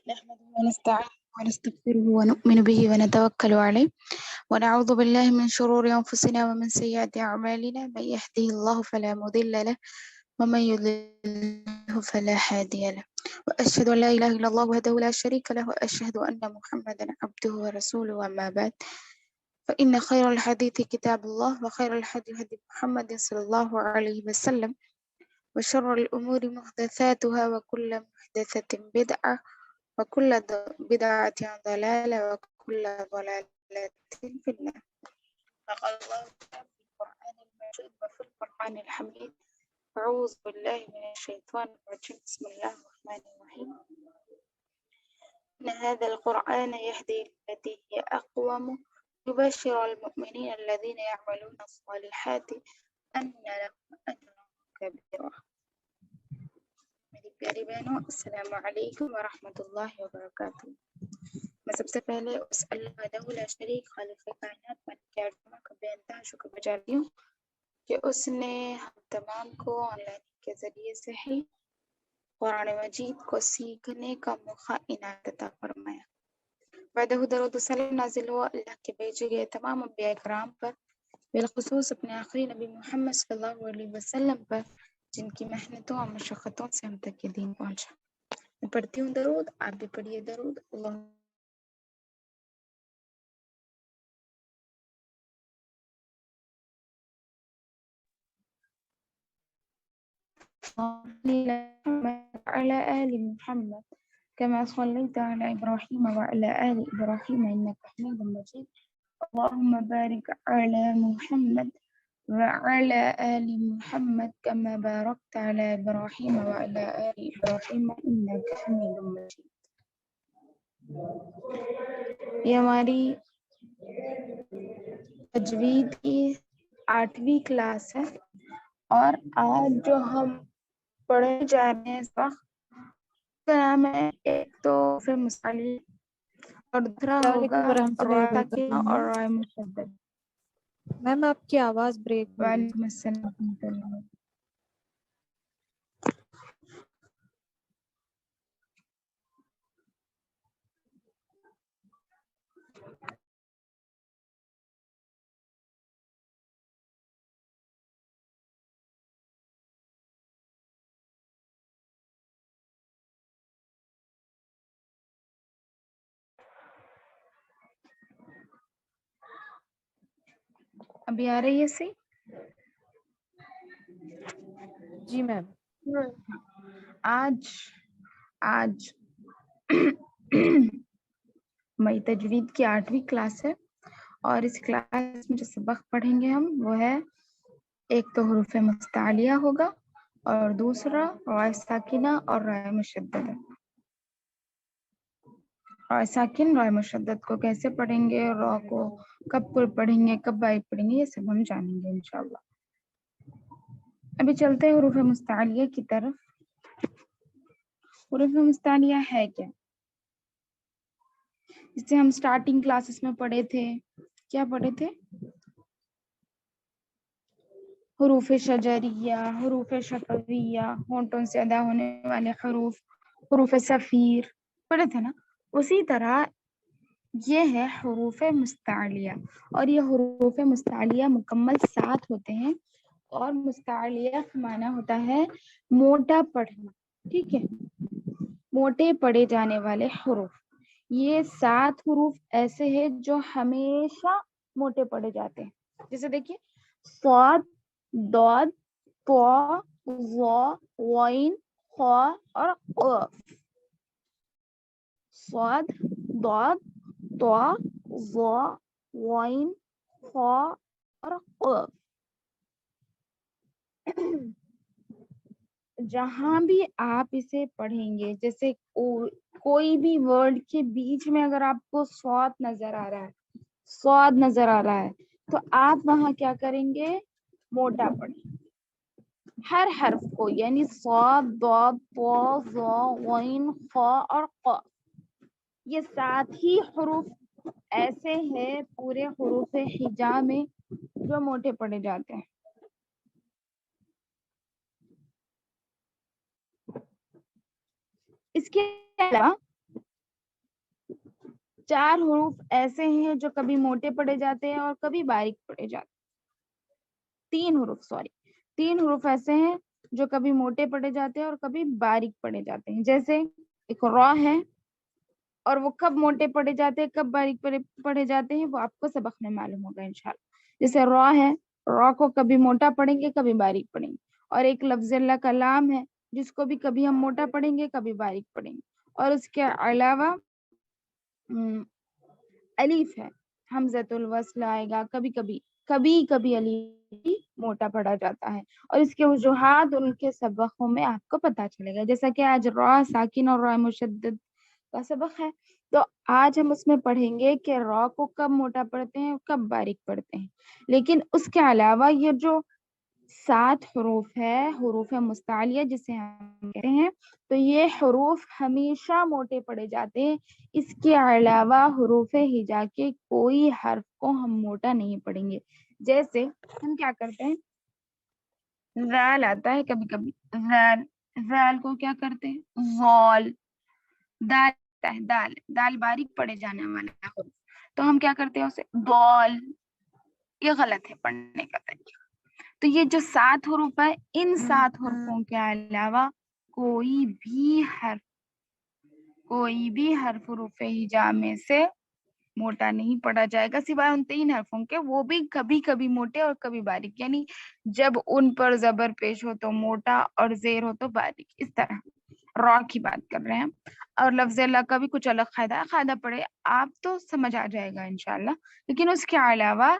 نحمده ونستعينه ونستغفره ونؤمن به ونتوكل عليه ونعوذ بالله من شرور أنفسنا ومن سيئات أعمالنا من يهده الله فلا مضل له ومن يضلله فلا هادي له وأشهد أن لا إله إلا الله وحده لا شريك له وأشهد أن محمدا عبده ورسوله أما بعد فإن خير الحديث كتاب الله وخير الهدي هدي محمد صلى الله عليه وسلم وشر الأمور محدثاتها وكل محدثة بدعة وكل بدعة ضلالة وكل ضلالة في النار. فقال الله تعالى في القرآن المجيد وفي القرآن الحميد أعوذ بالله من الشيطان الرجيم بسم الله الرحمن الرحيم إن هذا القرآن يهدي للتي هي أقوم يبشر المؤمنين الذين يعملون الصالحات أن لهم أجرا كبيرا. میری پیاری بہنوں السلام علیکم ورحمۃ اللہ وبرکاتہ. میں سب سے پہلے اس اللہ وحدہ لا شریک خالق کائنات مالک ارحم کا بے انتہا شکر گزارتی ہوں کہ اس نے ہم تمام کو آن لائن کے ذریعے سے ہی قرآن مجید کو سیکھنے کا موقع عنایت عطا فرمایا. وحدہ درود و سلام نازل ہوا اللہ کے بھیجے گئے تمام انبیاء کرام پر، بالخصوص اپنے آخری نبی محمد صلی اللہ علیہ وسلم پر، جن کی محنتوں اور مشقتوں سے ہم تک یہ دین پہنچا. میں پڑھتی ہوں درود، آپ بھی پڑھیے درود. اللہ وعلى آل محمد كما صليت على إبراهيم وعلى آل إبراهيم إنك حميد مجيد. اللهم بارك على محمد وعلى آل محمد كما باركت على إبراهيم وعلى آل إبراهيم إنك حميد مجيد. یہ ہماری تجوید کی 8ویں کلاس ہے اور آج جو ہم پڑھنے جا رہے ہیں اس وقت کا نام ہے، ایک تو پھر مسئلہ اور دوسرا السلام ہوگا علیکم ورحمۃ اللہ رائے وبرکاتہ. ساکنہ اور رائے مشدد. میم آپ کی آواز بریک ہو رہی ہے. وعلیکم السلام ورحمۃ اللہ. ابھی آ رہی ہے صحیح؟ جی میم. آج ہماری تجوید کی 8ویں کلاس ہے اور اس کلاس میں جو سبق پڑھیں گے ہم وہ ہے، ایک تو حروف مستعلیہ ہوگا اور دوسرا رائے ساکنہ اور رائے مشدد. رائے ساکن رائے مشدد کو کیسے پڑھیں گے، را کو کب پڑھیں گے، کب بائی پڑھیں گے، یہ سب ہم جانیں گے انشاءاللہ. ابھی چلتے ہیں حروف مستعلیہ کی طرف. حروف مستعلیہ ہے کیا؟ جسے ہم سٹارٹنگ کلاسز میں پڑھے تھے. کیا پڑھے تھے؟ حروف شجریہ، حروف شفویہ، ہونٹوں سے ادا ہونے والے حروف، حروف صفیر پڑھے تھے نا. اسی طرح یہ ہے حروف مستعلیہ، اور یہ حروف مستعلیہ مکمل 7 ہوتے ہیں، اور مستعلیہ کا معنی ہوتا ہے موٹا پڑھنا. ٹھیک ہے، موٹے پڑھے جانے والے حروف. یہ 7 حروف ایسے ہیں جو ہمیشہ موٹے پڑھے جاتے ہیں. جیسے دیکھیے، صاد، ضاد، طا، ظا، غین، خا اور قاف. صاد، ضاد، طا، ظا، غین، خا اور قاف. جہاں بھی آپ اسے پڑھیں گے، جیسے کوئی بھی ورڈ کے بیچ میں اگر آپ کو صاد نظر آ رہا ہے، صاد نظر آ رہا ہے، تو آپ وہاں کیا کریں گے؟ موٹا پڑھیں. ہر حرف کو، یعنی صاد، ضاد، طا، ظا، غین، خا اور قاف. یہ 7 ہی حروف ایسے ہیں پورے حروف ہجا میں جو موٹے پڑھے جاتے ہیں. اس کے علاوہ 4 حروف ایسے ہیں جو کبھی موٹے پڑھے جاتے ہیں اور کبھی باریک پڑھے جاتے ہیں. 3 حروف ایسے ہیں جو کبھی موٹے پڑھے جاتے ہیں اور کبھی باریک پڑھے جاتے ہیں. جیسے ایک را ہے اور وہ کب موٹے پڑھے جاتے ہیں کب باریک پڑھے جاتے ہیں وہ آپ کو سبق میں معلوم ہوگا انشاءاللہ. جیسے را ہے, را کو کبھی موٹا پڑھیں گے کبھی باریک پڑھیں گے. اور ایک لفظ اللہ کا لام ہے جس کو بھی کبھی ہم موٹا پڑھیں گے کبھی باریک پڑھیں گے. اور اس کے علاوہ الف ہے, حمزۃ الوصل آئے گا, کبھی الف موٹا پڑھا جاتا ہے. اور اس کے وجوہات ان کے سبقوں میں آپ کو پتہ چلے گا. جیسا کہ آج را ساکن اور را مشدد کا سبق ہے تو آج ہم اس میں پڑھیں گے کہ را کو کب موٹا پڑھتے ہیں کب باریک پڑھتے ہیں. لیکن اس کے علاوہ یہ جو 7 حروف ہے, حروف مستعلیہ جسے ہم کہتے ہیں, تو یہ حروف ہمیشہ موٹے پڑھے جاتے ہیں. اس کے علاوہ حروف ہجا کے کوئی حرف کو ہم موٹا نہیں پڑھیں گے. جیسے ہم کیا کرتے ہیں, زال آتا ہے کبھی کبھی, زال کو کیا کرتے ہیں زال. دال آتا ہے, دال باریک پڑھے جانے والا حروف, تو ہم کیا کرتے ہیں اسے دال. یہ غلط ہے پڑھنے کا طریقہ. تو یہ جو 7 حروف ہے ان 7 حروفوں کے علاوہ کوئی بھی حرف حروف ہجا میں سے موٹا نہیں پڑھا جائے گا سوائے ان 3 حرفوں کے, وہ بھی کبھی کبھی موٹے اور کبھی باریک, یعنی جب ان پر زبر پیش ہو تو موٹا اور زیر ہو تو باریک. اس طرح را کی بات کر رہے ہیں. اور لفظ اللہ کا بھی کچھ الگ قاعدہ پڑھے آپ تو سمجھ آ جائے گا انشاءاللہ. لیکن اس کے علاوہ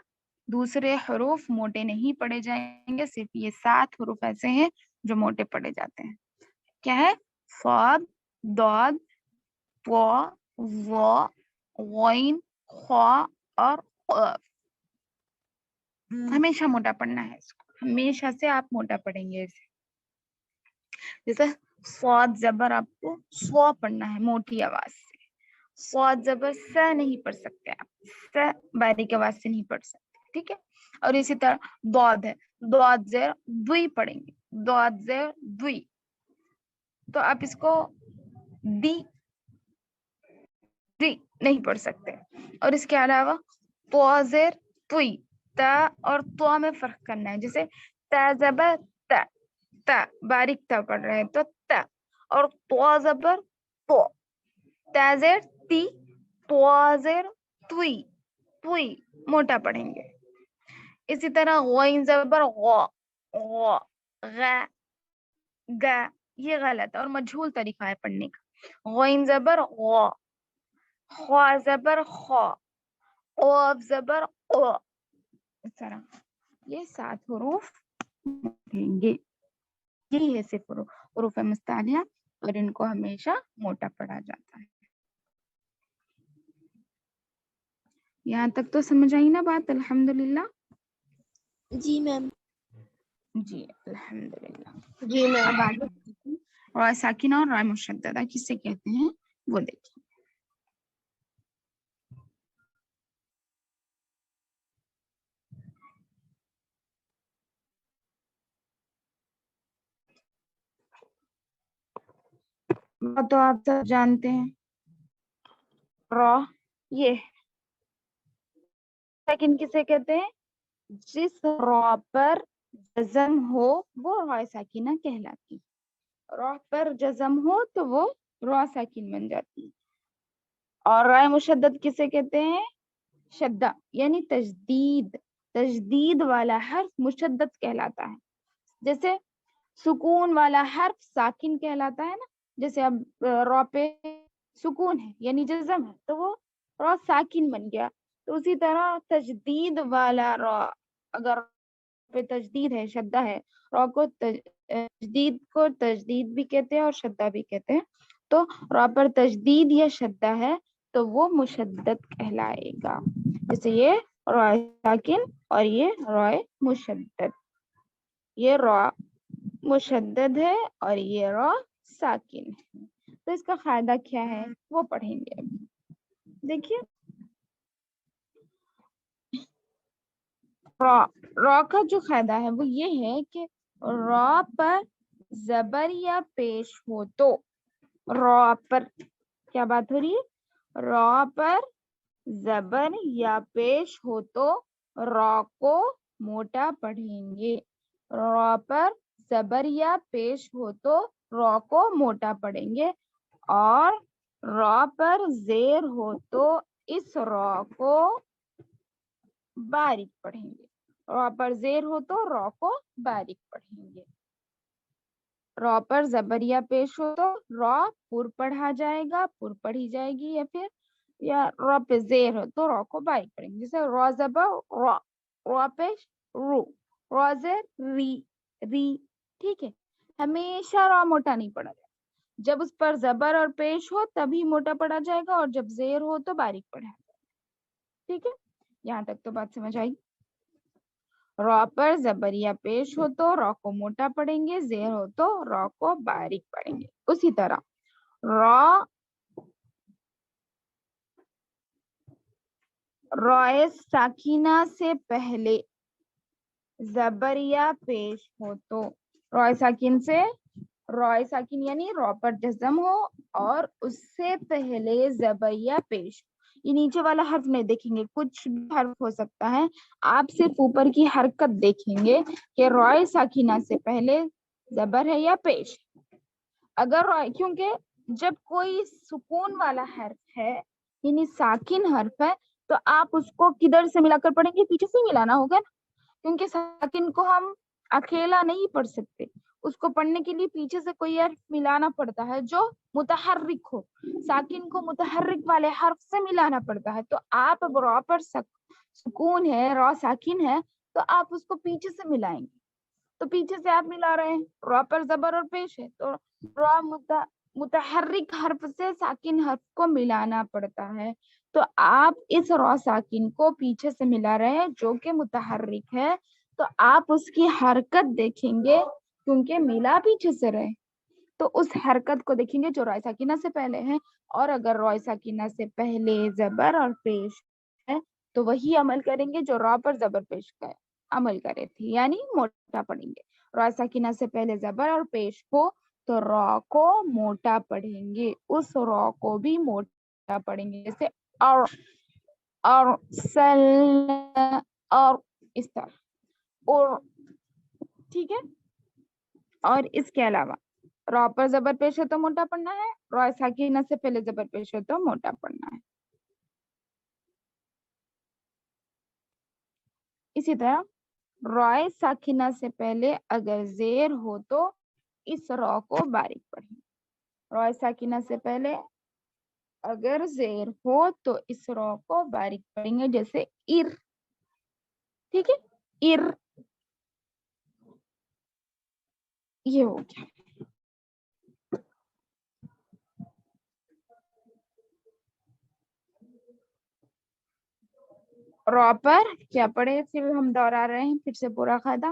دوسرے حروف موٹے نہیں پڑھے جائیں گے, صرف یہ 7 حروف ایسے ہیں جو موٹے پڑھے جاتے ہیں. کیا ہے؟ صاد, ضاد, طا, ظا, غین, خا اور قاف. ہمیشہ موٹا پڑھنا ہے اس کو, ہمیشہ سے آپ موٹا پڑھیں گے اسے. جیسے صاد زبر آپ کو سوا پڑھنا ہے موٹی آواز سے. صاد زبر س نہیں پڑھ سکتے آپ, س باریک آواز سے نہیں پڑھ سکتے. ٹھیک ہے. اور اسی طرح ضاد ہے, ضاد زیر دوئی پڑھیں گے, ضاد زیر دوئی, تو آپ اس کو دی نہیں پڑھ سکتے. اور اس کے علاوہ طا زیر توئی, تا اور طا میں فرق کرنا ہے. جیسے تا زبر تا, تا باریک تا پڑھ رہے ہیں تو تا, اور طا زبر تو, تا زیر تی, طا زیر توئی, توئی موٹا پڑھیں گے. اسی طرح غین زبر غا, غا, غا, گا, یہ غلط اور مجہول طریقہ ہے پڑھنے کا. غین زبر غا, خا زبر خا, قاف زبر قا. اس طرح یہ 7 حروف پڑھیں گے. یہی ہے صرف حروف مستعلیہ اور ان کو ہمیشہ موٹا پڑھا جاتا ہے. یہاں تک تو سمجھ آئی نا بات؟ الحمدللہ. جی میم. جی الحمدللہ. جی میم. اب آگے را ساکنہ اور را مشددہ کسے کہتے ہیں وہ دیکھیں. تو آپ سب جانتے ہیں را یہ لیکن کسے کہتے ہیں, جس را پر جزم ہو وہ را ساکنہ کہلاتی. را پر جزم ہو تو وہ را ساکن بن جاتی. اور را مشدد کسے کہتے ہیں, شدہ یعنی تجدید والا حرف مشدد کہلاتا ہے. جیسے سکون والا حرف ساکن کہلاتا ہے نا, جیسے اب را پہ سکون ہے یعنی جزم ہے تو وہ را ساکن بن گیا. تو اسی طرح تجدید والا را, اگر پہ تجدید ہے شدہ ہے, را کو تجدید بھی کہتے ہیں اور شدہ بھی کہتے ہیں. تو را پر تجدید یا شدہ ہے تو وہ مشدد کہلائے گا. جیسے یہ را ساکن اور یہ را مشدد, یہ را مشدد ہے اور یہ را ساکن ہے. تو اس کا قاعدہ کیا ہے وہ پڑھیں گے ابھی. دیکھیے را کا جو قاعدہ ہے وہ یہ ہے کہ را پر زبر یا پیش ہو تو, را پر کیا بات ہو رہی ہے, را پر زبر یا پیش ہو تو را کو موٹا پڑھیں گے. را پر زبر یا پیش ہو تو را کو موٹا پڑھیں گے اور را پر زیر ہو تو اس را کو باریک پڑھیں گے. را پر زیر ہو تو را کو باریک پڑھیں گے. را پر زبر یا پیش ہو تو را پر پڑھا جائے گا، پر پڑھی جائے گی، یا را پہ زیر ہو تو را کو باریک پڑھیں گے. جیسے را زبر را، را پیش رو، را زیر ری، ری. ٹھیک ہے، ہمیشہ را موٹا نہیں پڑھا جائے. جب اس پر زبر اور پیش ہو تبھی موٹا پڑھا جائے گا اور جب زیر ہو تو باریک پڑھا جائے گا. ٹھیک ہے، یہاں تک تو بات سمجھ آئی. را پر زبر یا پیش ہو تو را کو موٹا پڑھیں گے، زیر ہو تو را کو باریک پڑھیں گے. اسی طرح رائے ساکینہ سے پہلے زبر یا پیش ہو تو رائے ساکن سے، رائے ساکن یعنی را پر جزم ہو اور اس سے پہلے زبر یا پیش. یہ نیچے والا حرف نہیں دیکھیں گے، کچھ بھی حرف ہو سکتا ہے. آپ صرف اوپر کی حرکت دیکھیں گے کہ رائے ساکینہ سے پہلے زبر ہے یا پیش. اگر کیونکہ جب کوئی سکون والا حرف ہے یعنی ساکن حرف ہے تو آپ اس کو کدھر سے ملا کر پڑھیں گے؟ پیچھے سے ملانا ہوگا نا، کیونکہ ساکن کو ہم اکیلا نہیں پڑھ سکتے. اس کو پڑھنے کے لیے پیچھے سے کوئی حرف ملانا پڑتا ہے جو متحرک ہو. ساکن کو متحرک والے حرف سے ملانا پڑتا ہے. تو آپ اب را پر سکون ہے، را ساکن ہے تو آپ اس کو پیچھے سے ملائیں گے. تو پیچھے سے آپ ملا رہے ہیں، را پر زبر اور پیش ہے تو را متحرک حرف سے ساکن حرف کو ملانا پڑتا ہے. تو آپ اس را ساکن کو پیچھے سے ملا رہے ہیں جو کہ متحرک ہے، تو آپ اس کی حرکت دیکھیں گے کیونکہ ملا پیچھے سے رہے تو اس حرکت کو دیکھیں گے جو را ساکنہ سے پہلے ہے. اور اگر را ساکنہ سے پہلے زبر اور پیش ہے تو وہی عمل کریں گے جو را پر زبر پیش کا عمل کرے تھے، یعنی موٹا پڑھیں گے. را ساکنہ سے پہلے زبر اور پیش ہو تو را کو موٹا پڑھیں گے، اس را کو بھی موٹا پڑھیں گے. جیسے اور اس طرح اور. ٹھیک ہے، اور اس کے علاوہ را پر زبر پیش ہے تو موٹا پڑھنا ہے، را ساکنہ سے پہلے زبر پیش ہے تو موٹا پڑھنا ہے. اسی طرح رائے ساکنہ سے پہلے اگر زیر ہو تو اس را کو باریک پڑھیں. رائے ساکنہ سے پہلے اگر زیر ہو تو اس را کو باریک پڑھیں گے. جیسے ار. ٹھیک ہے، ار. یہ ہو گیا. را پر کیا پڑھے، پھر ہم دوہرا رہے ہیں پھر سے پورا قاعدہ.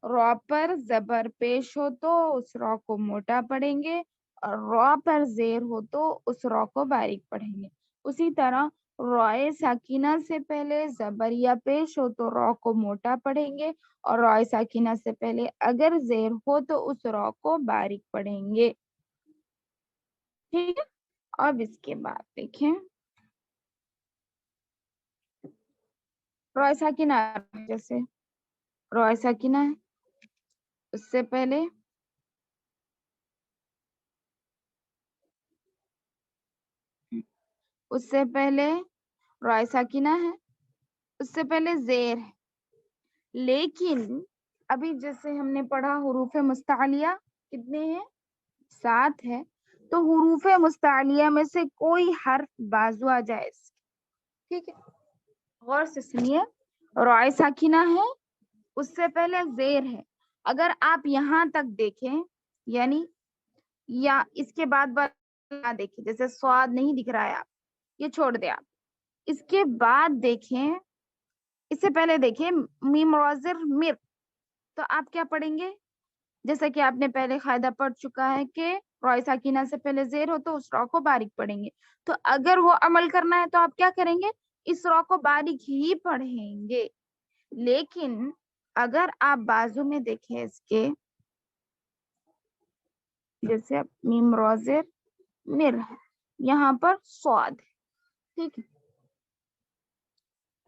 را پر زبر پیش ہو تو اس را کو موٹا پڑھیں گے اور را پر زیر ہو تو اس را کو باریک پڑھیں گے. اسی طرح رائے ساکنہ سے پہلے زبر یا پیش ہو تو را کو موٹا پڑھیں گے اور رائے ساکنہ سے پہلے اگر زیر ہو تو اس را کو باریک پڑھیں گے. ٹھیک ہے، اب اس کے بعد دیکھیں رائے ساکنہ. جیسے رائے ساکنہ ہے، اس سے پہلے رائے ساکنہ ہے، اس سے پہلے زیر ہے. لیکن ابھی جیسے ہم نے پڑھا حروف مستعلیہ کتنے ہیں؟ 7 ہے. تو حروف مستعلیہ میں سے کوئی حرف بازو آ جائے. ٹھیک ہے، غور سے سنیے. رائے ساکنہ ہے، اس سے پہلے زیر ہے. اگر آپ یہاں تک دیکھیں یعنی یا اس کے بعد نہ دیکھیں، جیسے سواد نہیں دکھ رہا ہے آپ یہ چھوڑ دیں. آپ اس کے بعد دیکھیں، اس سے پہلے دیکھیں میم روزر مر، تو آپ کیا پڑھیں گے؟ جیسا کہ آپ نے پہلے قاعدہ پڑھ چکا ہے کہ رائے ساکنہ سے پہلے زیر ہو تو اس را کو باریک پڑھیں گے. تو اگر وہ عمل کرنا ہے تو آپ کیا کریں گے؟ اس را کو باریک ہی پڑھیں گے. لیکن اگر آپ بازو میں دیکھیں اس کے، جیسے میم روزر مر ہے، یہاں پر سواد ہے. ٹھیک ہے،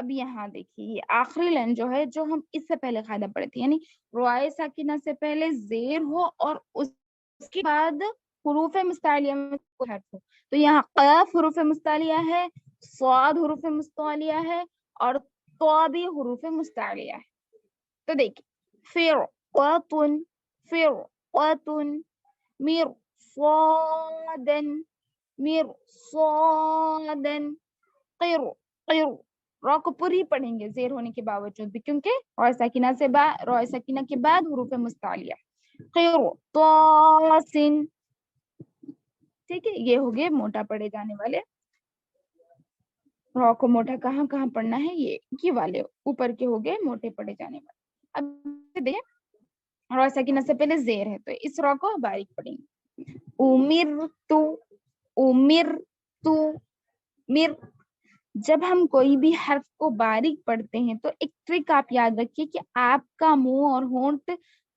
اب یہاں دیکھیے یہ آخری لائن جو ہے جو ہم اس سے پہلے قاعدہ پڑھے تھے، یعنی روائے ساکنہ سے پہلے زیر ہو اور اس کے بعد حروف مستعلیہ میں کوئی حرف ہو. تو یہاں قاف حروف مستعلیہ ہے، صاد حروف مستعلیہ ہے اور طا بھی حروف مستعلیہ ہے. تو دیکھیے فرقۃ فرقۃ مرصادا مرصادا قر قر. را کو پوری پڑھیں گے زیر ہونے کے باوجود بھی، کیونکہ روائے ساکنہ کے بعد حروف مستعلیہ. قرطاس، ٹھیک ہے، یہ ہو گئے موٹا پڑھے جانے والے. را کو موٹا کہاں کہاں پڑھنا ہے، یہ والے اوپر کے ہو گئے موٹے پڑھے جانے والے. اب دیکھیں را ساکنہ سے پہلے زیر ہے تو اس را کو باریک پڑھیں گے. امرتو مر. جب ہم کوئی بھی حرف کو باریک پڑھتے ہیں تو ایک ٹرک آپ یاد رکھیے کہ آپ کا منہ اور ہونٹ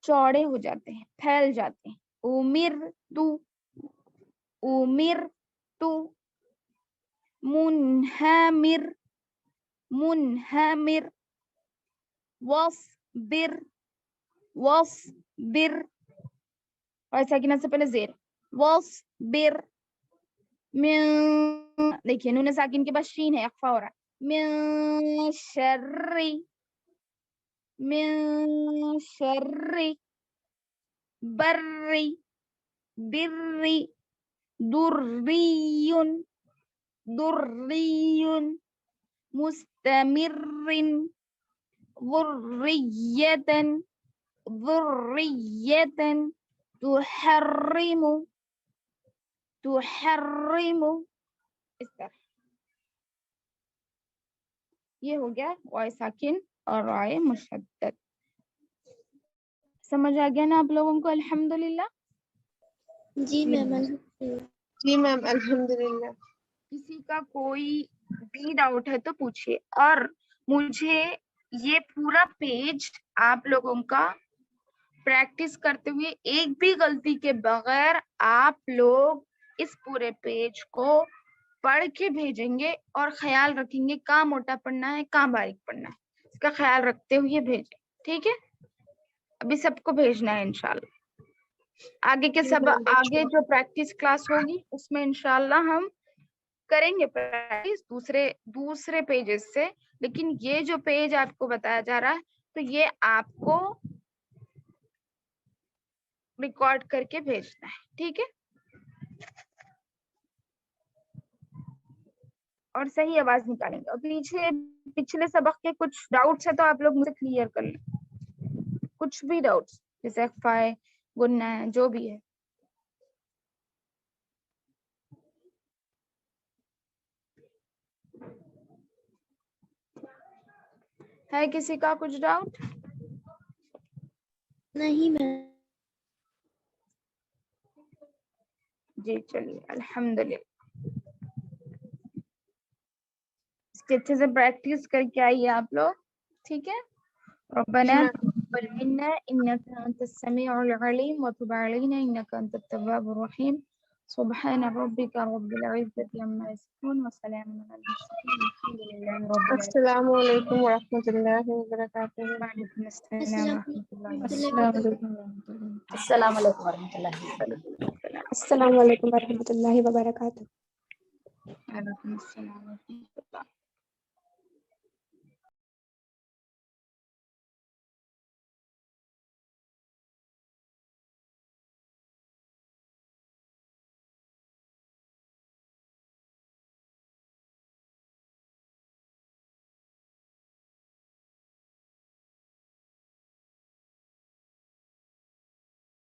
چوڑے ہو جاتے ہیں، پھیل جاتے ہیں. امرتو امرتو. منہمر منہمر. واصبر واصبر. اور ساکنہ سے پہلے زیر واصبر. دیکھیے نون ساکن کے بعد شین ہے، اخفا ہو رہا ہے. من شر بری بری. دری مستمر ذریة تحرم. اس طرح یہ ہو گیا رائے ساکن اور رائے مشدد. سمجھ آ گیا نا آپ لوگوں کو؟ الحمدللہ. جی میم. جی میم الحمدللہ. کسی کا کوئی بھی ڈاؤٹ ہے تو پوچھیے. اور مجھے یہ پورا پیج آپ لوگوں کا پریکٹس کرتے ہوئے ایک بھی غلطی کے بغیر آپ لوگ اس پورے پیج کو پڑھ کے بھیجیں گے اور خیال رکھیں گے کہاں موٹا پڑھنا ہے کہاں باریک پڑھنا ہے، اس کا خیال رکھتے ہوئے بھیجیں. ٹھیک ہے، ابھی سب کو بھیجنا ہے انشاءاللہ. آگے کے سب آگے جو پریکٹس کلاس ہوگی اس میں انشاءاللہ ہم کریں گے پریکٹس دوسرے پیجز سے، لیکن یہ جو پیج آپ کو بتایا جا رہا ہے تو یہ آپ کو ریکارڈ کر کے بھیجنا ہے. ٹھیک ہے، اور صحیح آواز نکالیں گے. اور پچھلے سبق کے کچھ ڈاؤٹس ہیں تو آپ لوگ مجھے کلیئر کر لیں. کچھ بھی ڈاؤٹس جیسے اخفا ہے، گنہ ہے، جو بھی ہے کسی کا کچھ ڈاؤٹ؟ نہیں میم. جی چلیے الحمدللہ. اس کے اچھے سے پریکٹس کر کے آئیے آپ لوگ. ٹھیک ہے. ربنا تقبل منا انك انت السميع العليم وتب علينا انك انت التواب الرحيم. سبحان ربك رب العزة عما يصفون وسلام على المرسلين الحمد لله رب العالمين. السلام علیکم ورحمۃ اللہ وبرکاتہ. وعلیکم السلام ورحمۃ اللہ السلام وبرکاتہ. علیکم. السلام علیکم ورحمۃ اللہ وبرکاتہ. السلام علیکم ورحمۃ اللہ وبرکاتہ. وعلیکم السلام ورحمۃ اللہ.